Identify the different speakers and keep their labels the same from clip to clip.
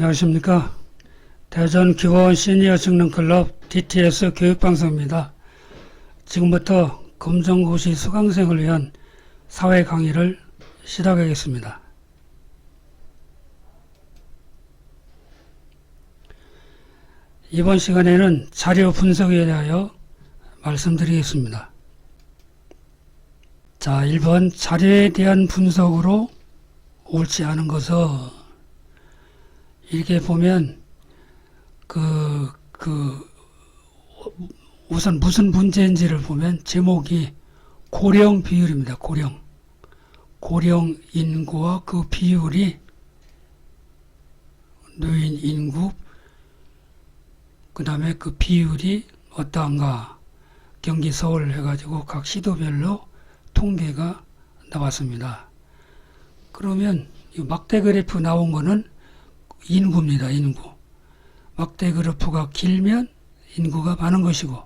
Speaker 1: 안녕하십니까. 대전 기원 시니어 직능클럽 DTS 교육방송입니다. 지금부터 검정고시 수강생을 위한 사회 강의를 시작하겠습니다. 이번 시간에는 자료 분석에 대하여 말씀드리겠습니다. 자, 1번 자료에 대한 분석으로 옳지 않은 것은 이렇게 보면 우선 무슨 문제인지를 보면 제목이 고령 비율입니다. 고령 인구와 그 비율이 노인 인구 그 다음에 그 비율이 어떠한가 경기 서울 해가지고 각 시도별로 통계가 나왔습니다. 그러면 이 막대 그래프 나온 거는 인구입니다. 인구. 막대 그래프가 길면 인구가 많은 것이고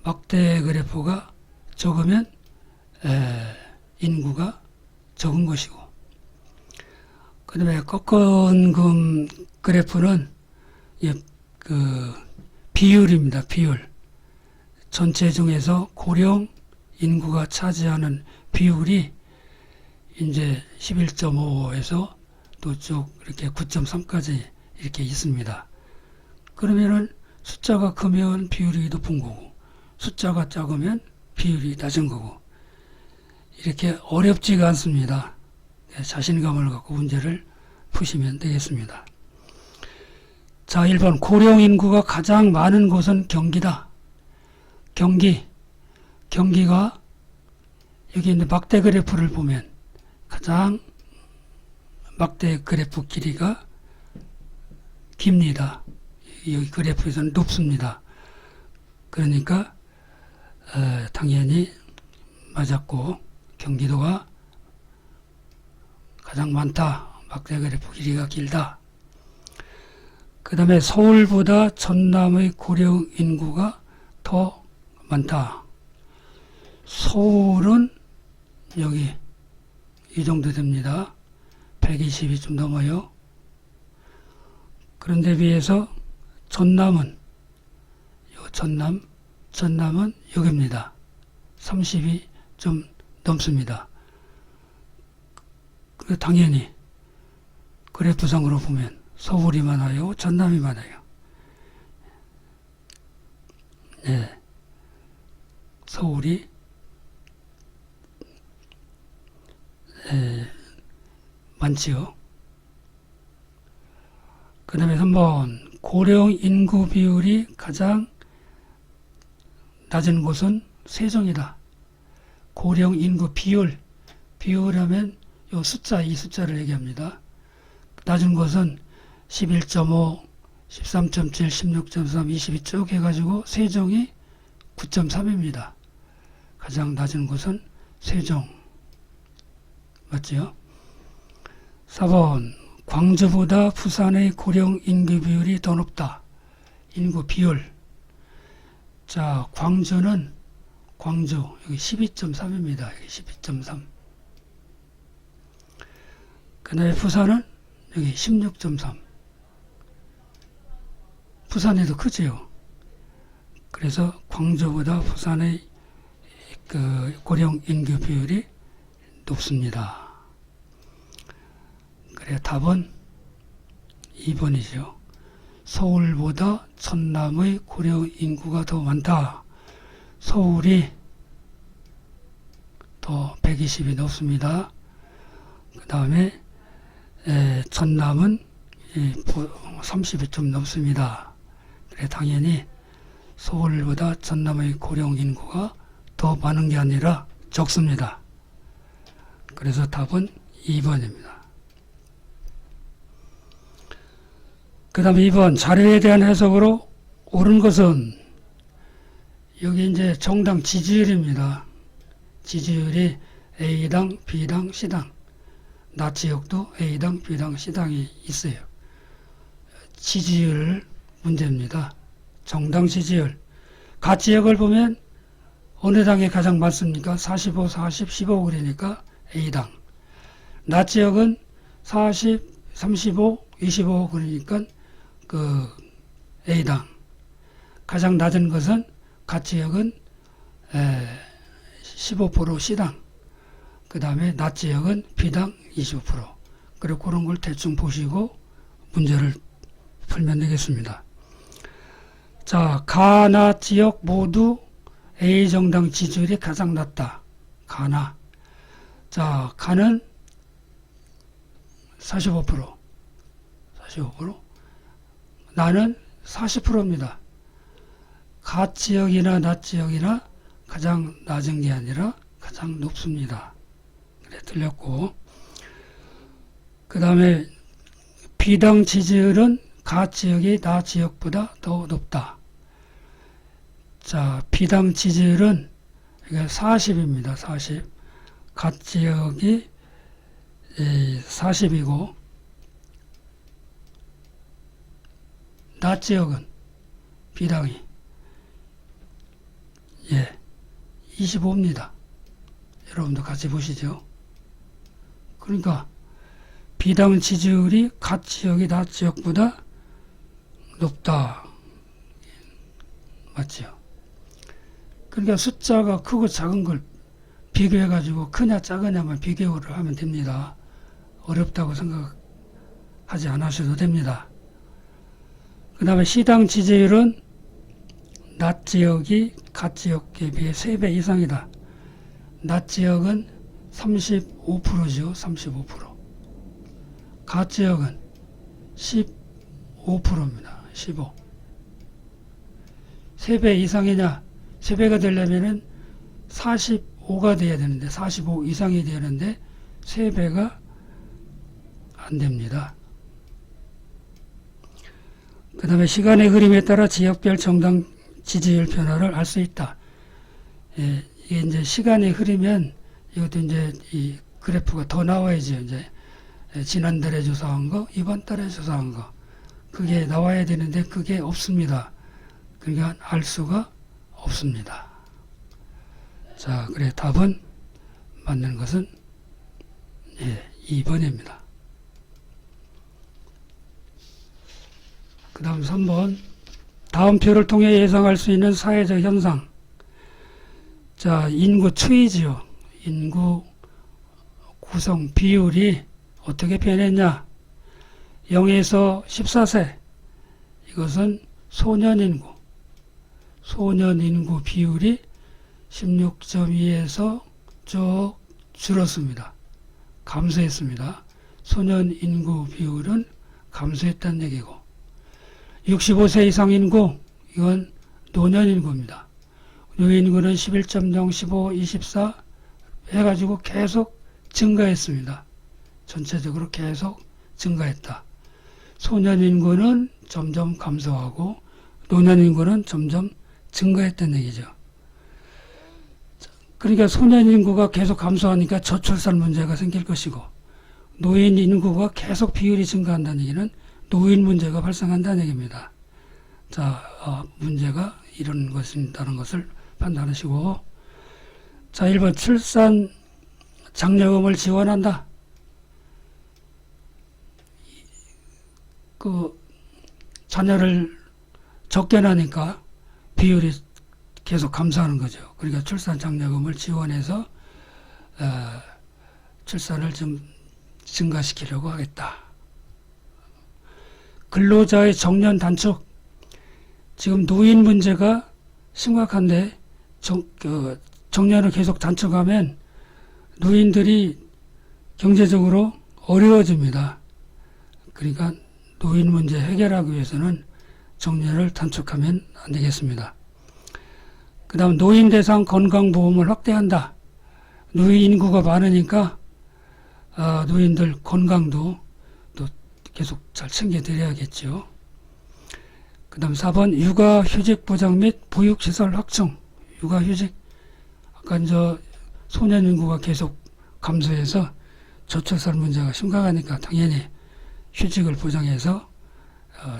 Speaker 1: 막대 그래프가 적으면 인구가 적은 것이고 그 다음에 꺾은 그래프는 비율입니다. 비율. 전체 중에서 고령 인구가 차지하는 비율이 이제 11.5에서 또 쭉 이렇게 9.3까지 이렇게 있습니다. 그러면은 숫자가 크면 비율이 높은 거고 숫자가 작으면 비율이 낮은 거고 이렇게 어렵지가 않습니다. 자신감을 갖고 문제를 푸시면 되겠습니다. 자, 1번 고령 인구가 가장 많은 곳은 경기다. 경기가 여기 있는 막대 그래프를 보면 가장 막대 그래프 길이가 깁니다. 여기 그래프에서는 높습니다. 그러니까 당연히 맞았고 경기도가 가장 많다. 막대 그래프 길이가 길다. 그 다음에 서울보다 전남의 고령 인구가 더 많다. 서울은 여기 이 정도 됩니다. 120이 좀 넘어요. 그런데 비해서 전남은 여기입니다. 30이 좀 넘습니다. 당연히 그래프상으로 보면 서울이 많아요, 전남이 많아요. 네, 서울이 많지요. 그 다음에 3번 고령 인구 비율이 가장 낮은 곳은 세종이다. 고령 인구 비율하면 이 숫자를 얘기합니다. 낮은 곳은 11.5, 13.7, 16.3, 22 쭉 해가지고 세종이 9.3입니다. 가장 낮은 곳은 세종. 맞지요? 4번 광주보다 부산의 고령 인구 비율이 더 높다. 인구 비율. 자, 광주 여기 12.3입니다. 여기 12.3. 그 다음에 부산은 여기 16.3. 부산에도 크지요. 그래서 광주보다 부산의 고령 인구 비율이 높습니다. 그래 답은 2번이죠. 서울보다 전남의 고령 인구가 더 많다. 서울이 더 120이 높습니다. 그 다음에 전남은 30이 좀 넘습니다. 그래 당연히 서울보다 전남의 고령 인구가 더 많은 게 아니라 적습니다. 그래서 답은 2번입니다. 그 다음에 2번 자료에 대한 해석으로 옳은 것은 여기 이제 정당 지지율입니다. 지지율이 A당, B당, C당 낮 지역도 A당, B당, C당이 있어요. 지지율 문제입니다. 정당 지지율. 각 지역을 보면 어느 당이 가장 많습니까? 45, 40, 15 그러니까 A당. 낮 지역은 40, 35, 25 그러니까 그 A당. 가장 낮은 것은 가치역은 15% C당. 그 다음에 낮 지역은 B당 25%. 그리고 그런 걸 대충 보시고 문제를 풀면 되겠습니다. 자, 가, 나 지역 모두 A 정당 지지율이 가장 낮다. 가나. 자, 가는 45%. 45%. 나는 40%입니다. 가 지역이나 낮 지역이나 가장 낮은 게 아니라 가장 높습니다. 그래, 틀렸고. 그 다음에 B당 지지율은 가 지역이 나 지역보다 더 높다. 자, B당 지지율은 이게 40입니다. 40. 가 지역이 40이고 낮 지역은 B당이 25입니다. 여러분도 같이 보시죠. 그러니까 B당 지지율이 가 지역이 낮 지역보다 높다. 맞죠? 그러니까 숫자가 크고 작은 걸 비교해 가지고 크냐 작으냐만 비교를 하면 됩니다. 어렵다고 생각하지 않으셔도 됩니다. 그 다음에 C당 지지율은 낮 지역이 가 지역에 비해 3배 이상이다. 낮 지역은 35%죠. 35%. 가 지역은 15%입니다. 15. 3배 이상이냐? 3배가 되려면은 45가 돼야 되는데 45 이상이 되는데 3배가 안 됩니다. 그 다음에 시간의 흐름에 따라 지역별 정당 지지율 변화를 알 수 있다. 이게 이제 시간이 흐르면 이것도 이제 이 그래프가 더 나와야죠. 이제 지난달에 조사한 거, 이번 달에 조사한 거. 그게 나와야 되는데 그게 없습니다. 그러니까 알 수가 없습니다. 자, 그래 답은 맞는 것은 2번입니다. 그 다음 3번. 다음 표를 통해 예상할 수 있는 사회적 현상. 자, 인구 추이지요. 인구 구성 비율이 어떻게 변했냐. 0에서 14세. 이것은 소년인구. 소년인구 비율이 16.2에서 쭉 줄었습니다. 감소했습니다. 소년인구 비율은 감소했다는 얘기고 65세 이상 인구, 이건 노년인구입니다. 노인인구는 11.0, 15, 24 해가지고 계속 증가했습니다. 전체적으로 계속 증가했다. 소년인구는 점점 감소하고 노년인구는 점점 증가했다는 얘기죠. 그러니까 소년인구가 계속 감소하니까 저출산 문제가 생길 것이고 노인 인구가 계속 비율이 증가한다는 얘기는 노인 문제가 발생한다는 얘기입니다. 자, 문제가 이런 것이다는 것을 판단하시고, 자, 1번 출산 장려금을 지원한다. 그 자녀를 적게 나니까 비율이 계속 감소하는 거죠. 그러니까 출산 장려금을 지원해서 출산을 좀 증가시키려고 하겠다. 근로자의 정년 단축. 지금 노인 문제가 심각한데 정년을 계속 단축하면 노인들이 경제적으로 어려워집니다. 그러니까 노인 문제 해결하기 위해서는 정년을 단축하면 안 되겠습니다. 그 다음 노인 대상 건강보험을 확대한다. 노인 인구가 많으니까 노인들 건강도 또 계속 잘 챙겨드려야겠죠. 그 다음 4번 육아휴직 보장 및 보육시설 확충. 육아휴직, 아까 소년 인구가 계속 감소해서 저출산 문제가 심각하니까 당연히 휴직을 보장해서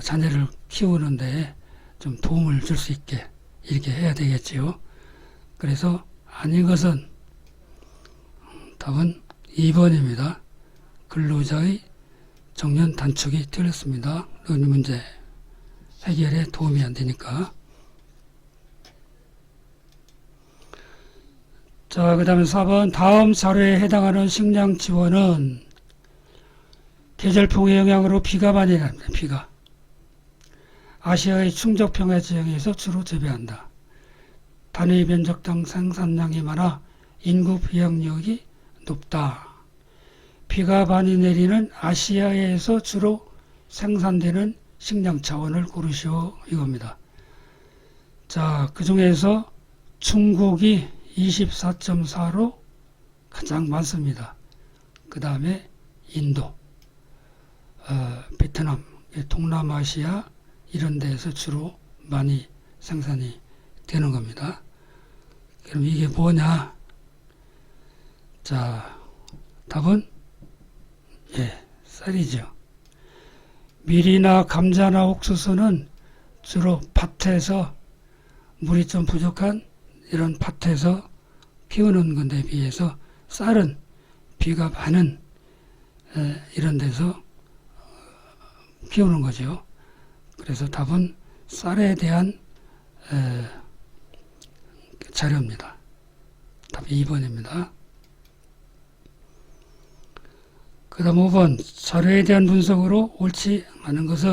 Speaker 1: 자녀를 키우는데 좀 도움을 줄 수 있게 이렇게 해야 되겠지요. 그래서 아닌 것은 답은 2번입니다. 근로자의 정년 단축이 틀렸습니다. 이 문제 해결에 도움이 안 되니까. 자, 그 다음에 4번 다음 자료에 해당하는 식량 지원은 계절풍의 영향으로 비가 많이 납니다. 비가 아시아의 충적평야 지형에서 주로 재배한다. 단위 면적당 생산량이 많아 인구 부양력이 높다. 비가 많이 내리는 아시아에서 주로 생산되는 식량 자원을 고르시오 이겁니다. 자, 그 중에서 중국이 24.4로 가장 많습니다. 그 다음에 인도, 베트남, 동남아시아 이런 데에서 주로 많이 생산이 되는 겁니다. 그럼 이게 뭐냐? 자, 답은 쌀이죠. 밀이나 감자나 옥수수는 주로 밭에서 물이 좀 부족한 이런 밭에서 키우는 건데 비해서 쌀은 비가 많은 이런 데서 키우는 거죠. 그래서 답은 쌀에 대한 자료입니다. 답이 2번입니다. 그 다음 5번 자료에 대한 분석으로 옳지 않은 것은,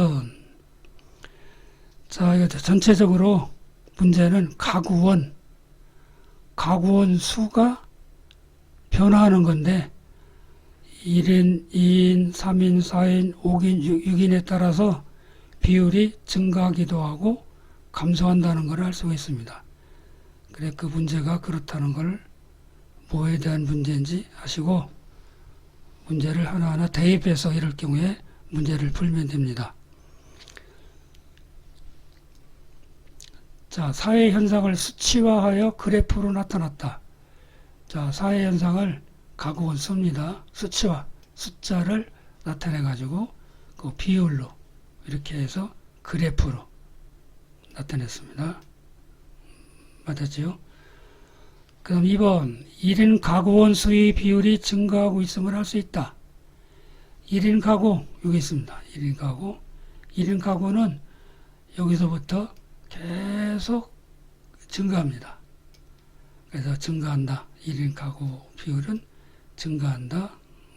Speaker 1: 자, 이거 전체적으로 문제는 가구원 수가 변화하는 건데 1인, 2인, 3인, 4인, 5인, 6인에 따라서 비율이 증가하기도 하고 감소한다는 걸 알 수가 있습니다. 그래, 그 문제가 그렇다는 걸 뭐에 대한 문제인지 아시고 문제를 하나하나 대입해서 이럴 경우에 문제를 풀면 됩니다. 자, 사회 현상을 수치화하여 그래프로 나타났다. 자, 사회 현상을 가구원 수입니다. 수치화, 숫자를 나타내 가지고 그 비율로 이렇게 해서 그래프로 나타냈습니다. 맞았죠? 그 다음 2번 1인 가구원 수의 비율이 증가하고 있음을 알 수 있다. 1인 가구 여기 있습니다. 1인 가구 1인 가구는 여기서부터 계속 증가합니다. 그래서 증가한다. 1인 가구 비율은 증가한다.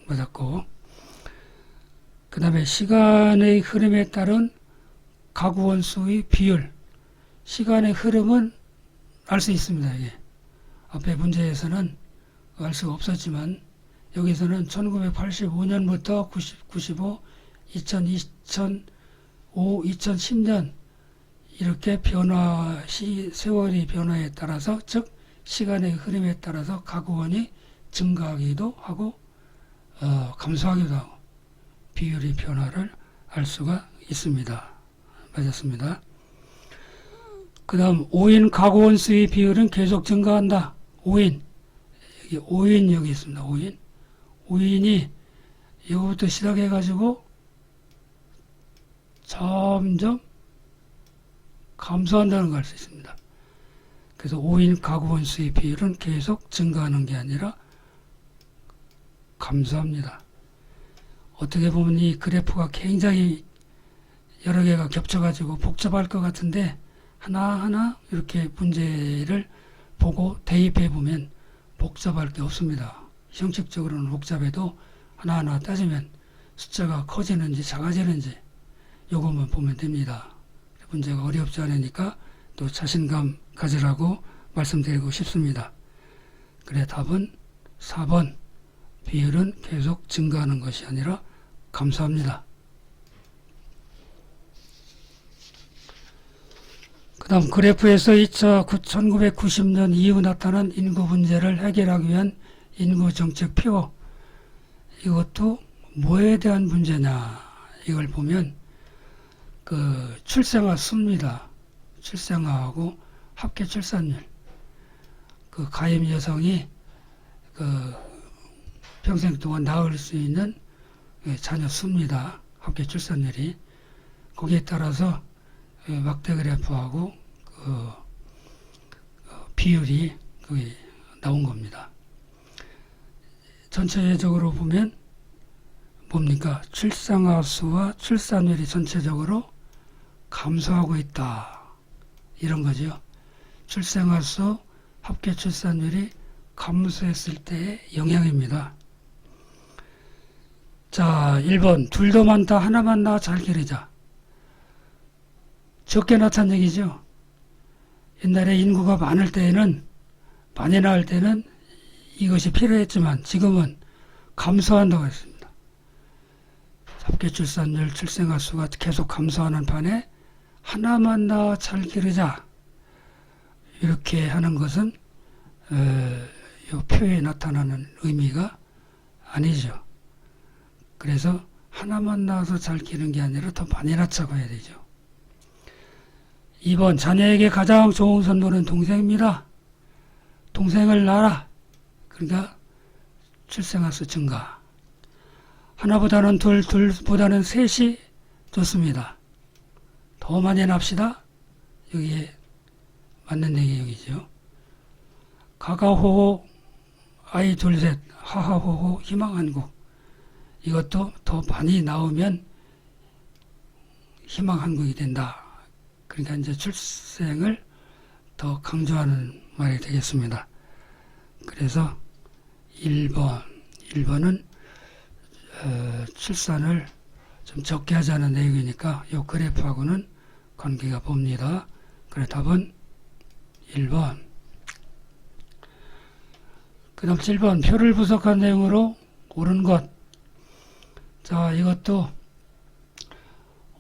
Speaker 1: 맞았고, 그 다음에 시간의 흐름에 따른 가구원 수의 비율, 시간의 흐름은 알 수 있습니다. 이게 앞에 문제에서는 알 수가 없었지만 여기서는 1985년부터 95, 2000, 2005, 2010년 이렇게 세월이 변화에 따라서, 즉 시간의 흐름에 따라서 가구원이 증가하기도 하고 감소하기도 하고 비율의 변화를 알 수가 있습니다. 맞았습니다. 그 다음 5인 가구원 수의 비율은 계속 증가한다. 5인 여기 있습니다. 5인이 이거부터 시작해 가지고 점점 감소한다는 걸 알 수 있습니다. 그래서 5인 가구원 수의 비율은 계속 증가하는 게 아니라 감소합니다. 어떻게 보면 이 그래프가 굉장히 여러 개가 겹쳐가지고 복잡할 것 같은데 하나하나 이렇게 문제를 보고 대입해 보면 복잡할 게 없습니다. 형식적으로는 복잡해도 하나하나 따지면 숫자가 커지는지 작아지는지 요것만 보면 됩니다. 문제가 어렵지 않으니까 또 자신감 가지라고 말씀드리고 싶습니다. 그래, 답은 4번 비율은 계속 증가하는 것이 아니라 감소합니다. 그 다음 그래프에서 1990년 이후 나타난 인구 문제를 해결하기 위한 인구정책표, 이것도 뭐에 대한 문제냐 이걸 보면 그 출생아 수입니다. 출생아하고 합계 출산율, 그 가임 여성이 그 평생 동안 낳을 수 있는 자녀 수입니다. 합계 출산율이. 거기에 따라서 막대 그래프하고 그 비율이 나온 겁니다. 전체적으로 보면 뭡니까? 출생아 수와 출산율이 전체적으로 감소하고 있다. 이런 거죠. 출생아 수, 합계 출산율이 감소했을 때의 영향입니다. 자, 1번. 둘도 많다. 하나만 낳아 잘 기르자. 적게 낳다는 얘기죠. 옛날에 인구가 많을 때에는, 많이 낳을 때는 이것이 필요했지만 지금은 감소한다고 했습니다. 합계 출산율, 출생아 수가 계속 감소하는 판에 하나만 낳아 잘 기르자. 이렇게 하는 것은 이 표에 나타나는 의미가 아니죠. 그래서 하나만 낳아서 잘 기르는 게 아니라 더 많이 낳자고 해야 되죠. 2번. 자녀에게 가장 좋은 선물은 동생입니다. 동생을 낳아라. 그러니까 출생아 수 증가. 하나보다는 둘, 둘보다는 셋이 좋습니다. 더 많이 납시다. 여기에 맞는 내용이죠. 가가호호 아이 둘셋 하하호호 희망한국. 이것도 더 많이 나오면 희망한국이 된다. 그러니까 이제 출생을 더 강조하는 말이 되겠습니다. 그래서 1번은 출산을 좀 적게 하자는 내용이니까 이 그래프하고는 관계가 봅니다. 그래 답은 1번. 그 다음 7번. 표를 분석한 내용으로 옳은 것. 자, 이것도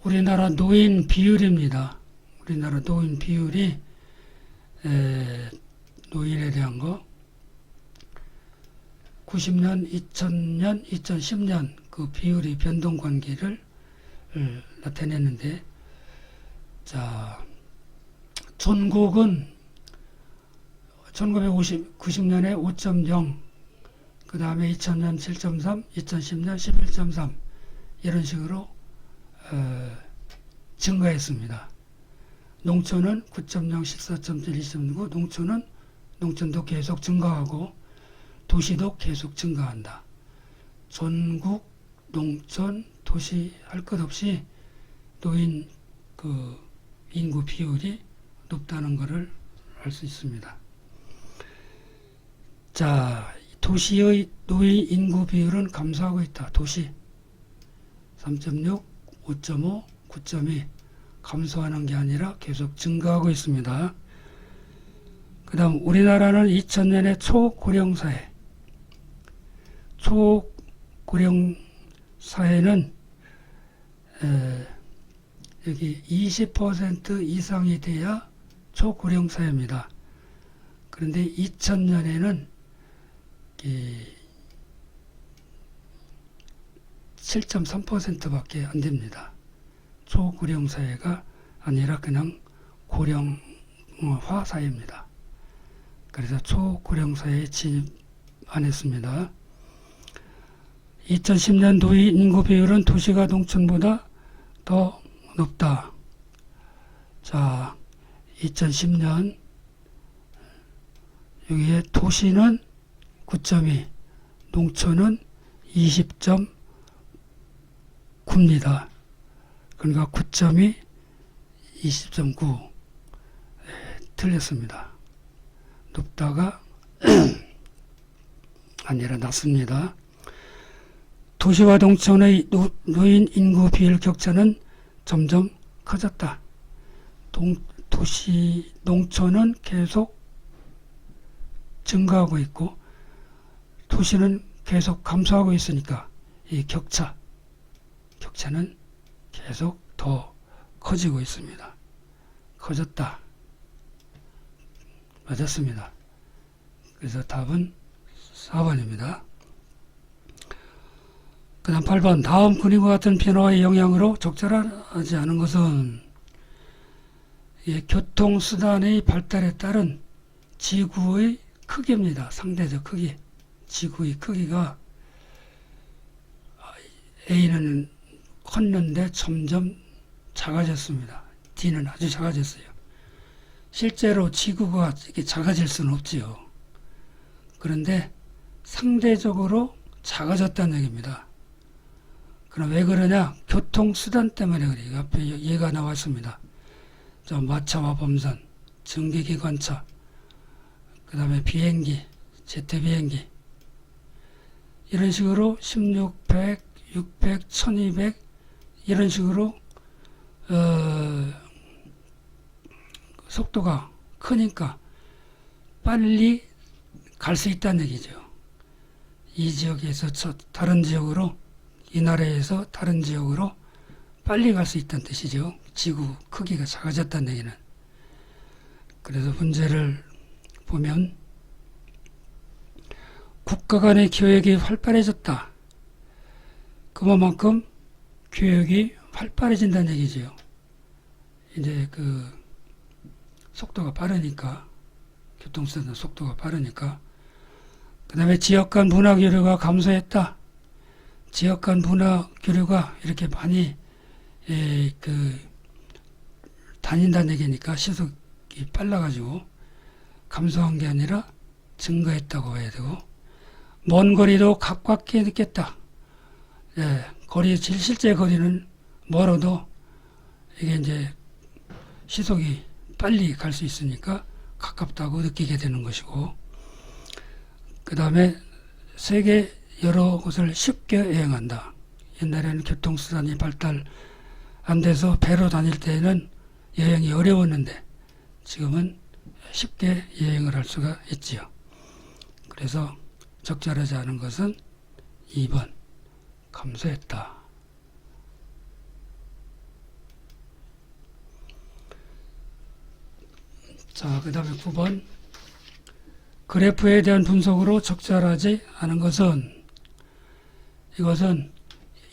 Speaker 1: 우리나라 노인 비율입니다. 우리나라 노인 비율이 노인에 대한 거 90년, 2000년, 2010년 그 비율이 변동 관계를 나타내는데, 자, 전국은 1990년에 5.0, 그 다음에 2000년 7.3, 2010년 11.3 이런 식으로 증가했습니다. 농촌은 9.0, 14.7, 2.9, 농촌도 계속 증가하고 도시도 계속 증가한다. 전국, 농촌, 도시 할 것 없이 노인 그 인구 비율이 높다는 것을 알 수 있습니다. 자, 도시의 노인 인구 비율은 감소하고 있다. 도시 3.6, 5.5, 9.2 감소하는 게 아니라 계속 증가하고 있습니다. 그 다음 우리나라는 2000년에 초고령 사회, 초고령 사회는 여기 20% 이상이 돼야 초고령 사회입니다. 그런데 2000년에는 7.3%밖에 안 됩니다. 초고령 사회가 아니라 그냥 고령화 사회입니다. 그래서 초고령 사회에 진입 안 했습니다. 2010년 노인 인구 비율은 도시가 농촌보다 더 높다. 자, 2010년 여기에 도시는 9.2, 농촌은 20.9입니다. 그러니까 9.2, 20.9 틀렸습니다. 높다가 아니라 낮습니다. 도시와 농촌의 노인 인구 비율 격차는 점점 커졌다. 농촌은 계속 증가하고 있고 도시는 계속 감소하고 있으니까 이 격차는 계속 더 커지고 있습니다. 커졌다. 맞았습니다. 그래서 답은 4번입니다. 그 다음 8번. 다음 그림과 같은 변화의 영향으로 적절하지 않은 것은 교통수단의 발달에 따른 지구의 크기입니다. 상대적 크기. 지구의 크기가 A는 컸는데 점점 작아졌습니다. D는 아주 작아졌어요. 실제로 지구가 이렇게 작아질 수는 없지요. 그런데 상대적으로 작아졌다는 얘기입니다. 그럼 왜 그러냐? 교통수단 때문에 그래요. 앞에 예가 나왔습니다. 마차와 범선, 전기기관차, 그 다음에 비행기, 제트 비행기, 이런 식으로 16, 100, 600, 1200 이런 식으로 속도가 크니까 빨리 갈 수 있다는 얘기죠. 이 지역에서 다른 지역으로, 이 나라에서 다른 지역으로 빨리 갈 수 있다는 뜻이죠. 지구 크기가 작아졌다는 얘기는. 그래서 문제를 보면 국가 간의 교역이 활발해졌다. 그만큼 교역이 활발해진다는 얘기죠. 이제 그 속도가 빠르니까, 교통수단 속도가 빠르니까. 그 다음에 지역 간 문화 교류가 감소했다. 지역 간 문화 교류가 이렇게 많이 다닌다는 얘기니까 시속이 빨라가지고 감소한 게 아니라 증가했다고 해야 되고, 먼 거리도 가깝게 느꼈다. 실제 거리는 멀어도 이게 이제 시속이 빨리 갈 수 있으니까 가깝다고 느끼게 되는 것이고, 그 다음에 세계 여러 곳을 쉽게 여행한다. 옛날에는 교통수단이 발달 안 돼서 배로 다닐 때는 여행이 어려웠는데 지금은 쉽게 여행을 할 수가 있지요. 그래서 적절하지 않은 것은 2번 감소했다. 자, 그 다음에 9번 그래프에 대한 분석으로 적절하지 않은 것은, 이것은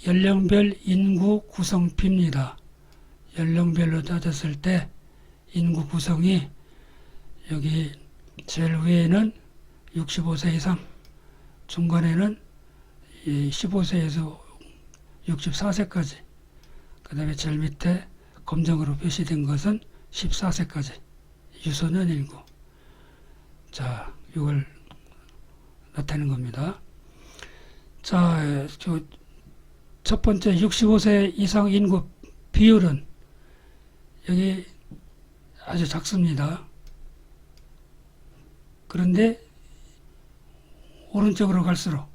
Speaker 1: 연령별 인구 구성비입니다. 연령별로 따졌을 때 인구 구성이 여기 제일 위에는 65세 이상, 중간에는 15세에서 64세까지, 그 다음에 제일 밑에 검정으로 표시된 것은 14세까지 유소년 인구. 자, 이걸 나타내는 겁니다. 자, 첫 번째 65세 이상 인구 비율은 여기 아주 작습니다. 그런데 오른쪽으로 갈수록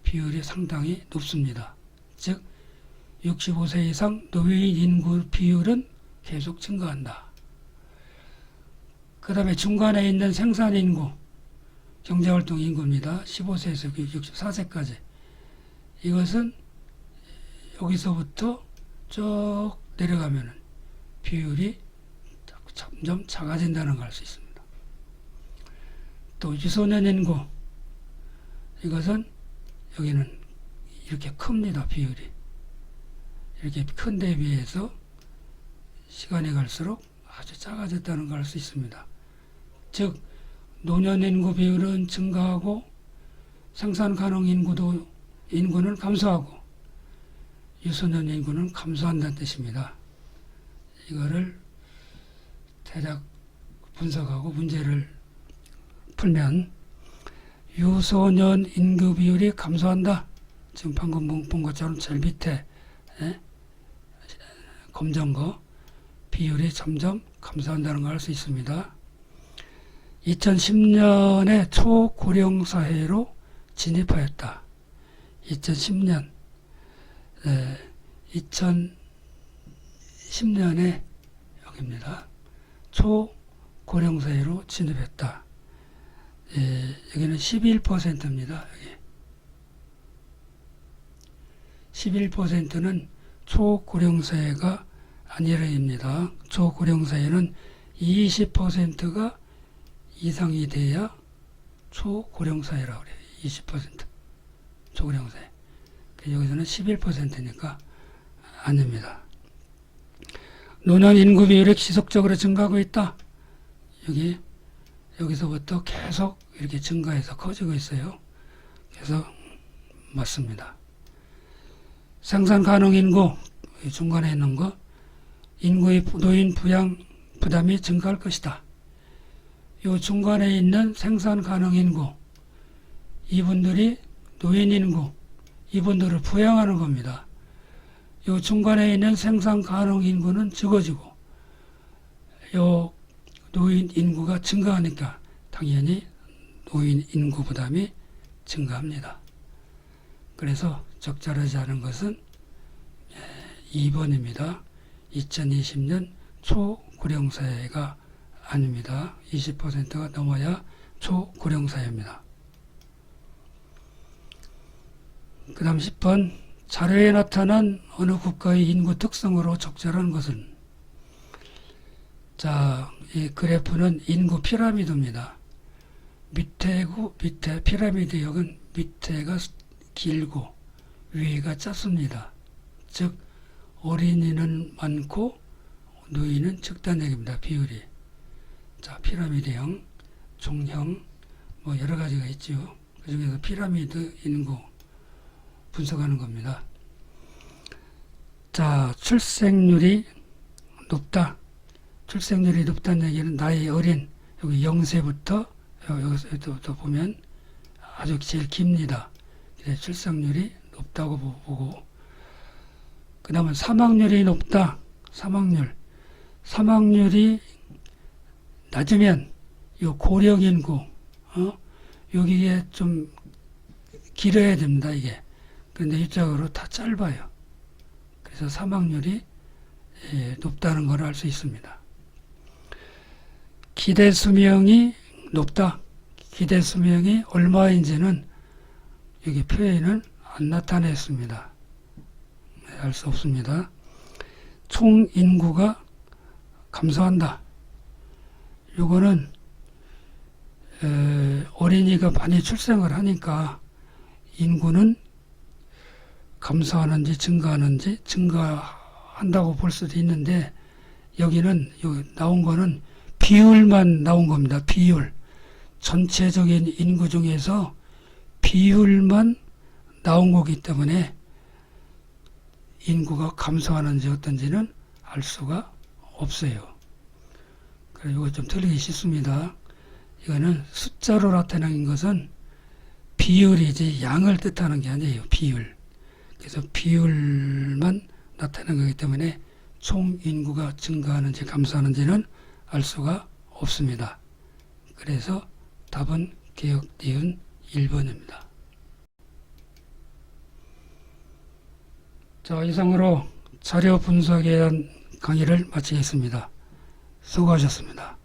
Speaker 1: 비율이 상당히 높습니다. 즉 65세 이상 노인 인구 비율은 계속 증가한다. 그 다음에 중간에 있는 생산인구, 경제활동 인구입니다. 15세에서 64세까지. 이것은 여기서부터 쭉 내려가면 비율이 점점 작아진다는 걸 알 수 있습니다. 또 유소년 인구, 이것은 여기는 이렇게 큽니다. 비율이. 이렇게 큰 데 비해서 시간이 갈수록 아주 작아졌다는 걸 알 수 있습니다. 즉 노년 인구 비율은 증가하고 생산 가능 인구는 감소하고 유소년 인구는 감소한다는 뜻입니다. 이거를 대략 분석하고 문제를 풀면 유소년 인구 비율이 감소한다. 지금 방금 본 것처럼 제일 밑에 검정 거 비율이 점점 감소한다는 걸 알 수 있습니다. 2010년에 초고령 사회로 진입하였다. 2010년 2010년에 여기입니다. 초고령 사회로 진입했다. 여기는 11%입니다. 여기. 11%는 초고령 사회가 아니라입니다. 초고령 사회는 20%가 이상이 돼야 초고령 사회라고 그래요. 20% 초고령 사회. 여기서는 11%니까 아닙니다. 노년 인구 비율이 지속적으로 증가하고 있다. 여기서부터 계속 이렇게 증가해서 커지고 있어요. 그래서 맞습니다. 생산 가능 인구, 중간에 있는 거, 인구의 노인 부양 부담이 증가할 것이다. 이 중간에 있는 생산 가능 인구, 이분들이 노인 인구, 이분들을 부양하는 겁니다. 요 중간에 있는 생산 가능 인구는 적어지고 요 노인 인구가 증가하니까 당연히 노인 인구 부담이 증가합니다. 그래서 적절하지 않은 것은 2번입니다. 2020년 초고령사회가 아닙니다. 20%가 넘어야 초고령사회입니다. 그 다음 10번 자료에 나타난 어느 국가의 인구 특성으로 적절한 것은 자, 이 그래프는 인구 피라미드입니다. 밑에 피라미드역은 밑에가 길고 위가 짧습니다. 즉 어린이는 많고 노인은 적다는 얘기입니다. 비율이. 자, 피라미드형, 종형 뭐 여러 가지가 있죠. 그 중에서 피라미드 인구 분석하는 겁니다. 자, 출생률이 높다. 출생률이 높다는 얘기는 나이 어린 여기 0세부터 여기서 보면 아주 제일 깁니다. 출생률이 높다고 보고 그 다음에 사망률이 높다. 사망률이 낮으면 요 고령 인구 여기에 좀 길어야 됩니다. 이게 그런데 입장으로 다 짧아요. 그래서 사망률이 높다는 걸 알 수 있습니다. 기대 수명이 높다. 기대 수명이 얼마인지는 여기 표에는 안 나타냈습니다. 알 수 없습니다. 총 인구가 감소한다. 요거는 어린이가 많이 출생을 하니까 인구는 감소하는지 증가하는지 증가한다고 볼 수도 있는데 여기는 나온 거는 비율만 나온 겁니다. 비율. 전체적인 인구 중에서 비율만 나온 거기 때문에 인구가 감소하는지 어떤지는 알 수가 없어요. 그리고 이거 좀 틀리기 쉽습니다. 이거는 숫자로 나타낸 것은 비율이지 양을 뜻하는 게 아니에요. 비율. 그래서 비율만 나타낸 거기 때문에 총 인구가 증가하는지 감소하는지는 알 수가 없습니다. 그래서 답은 개역 니은 1번입니다. 자, 이상으로 자료 분석에 대한 강의를 마치겠습니다. 수고하셨습니다.